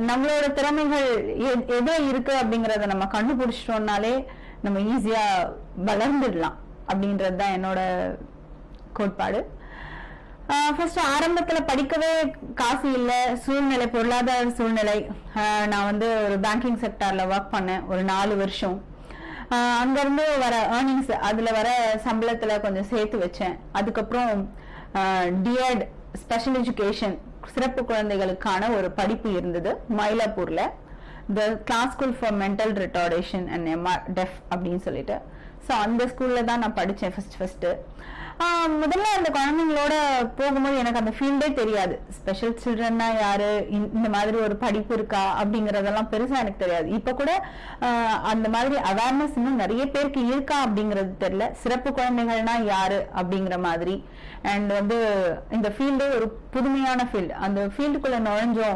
நம்மளோட திறமைகள் எதோ இருக்கு அப்படிங்கறத நம்ம கண்டுபிடிச்சிட்டோம்னாலே நம்ம ஈஸியா வளர்ந்துடலாம் அப்படின்றதுதான் என்னோட கோட்பாடு. ஃபர்ஸ்ட் ஆரம்பத்துல படிக்கவே காசு இல்ல, சூழ்நிலை, பொருளாதார சூழ்நிலை. நான் வந்து ஒரு பேங்கிங் செக்டார்ல ஒர்க் பண்ணேன் ஒரு 4 வருஷம். அங்க இருந்து வர ஏர்னிங்ஸ், அதுல வர சம்பளத்துல கொஞ்சம் சேர்த்து வச்சேன். அதுக்கப்புறம் டிஎட் ஸ்பெஷல் எஜுகேஷன் சிறப்பு குழந்தைகளுக்கான ஒரு படிப்பு இருந்தது மயிலாப்பூர்ல, the Clarke school for mental retardation and deaf அப்படின்னு சொல்லிட்டு. ஸோ அந்த ஸ்கூல்ல தான் நான் படித்தேன் ஃபர்ஸ்ட். முதல்ல அந்த குழந்தைங்களோட போகும்போது எனக்கு அந்த ஃபீல்டே தெரியாது. ஸ்பெஷல் சில்ட்ரன்னா யாரு, இந்த மாதிரி ஒரு படிப்பு இருக்கா அப்படிங்கறதெல்லாம் பெருசா எனக்கு தெரியாது. இப்ப கூட அந்த மாதிரி அவேர்னஸ் இன்னும் நிறைய பேருக்கு இருக்கா அப்படிங்கறது தெரியல. சிறப்பு குழந்தைகள்னா யாரு அப்படிங்கிற மாதிரி. அண்ட் வந்து இந்த ஃபீல்டு ஒரு புதுமையான ஃபீல்டு. அந்த ஃபீல்டுக்குள்ள நுழைஞ்சோம்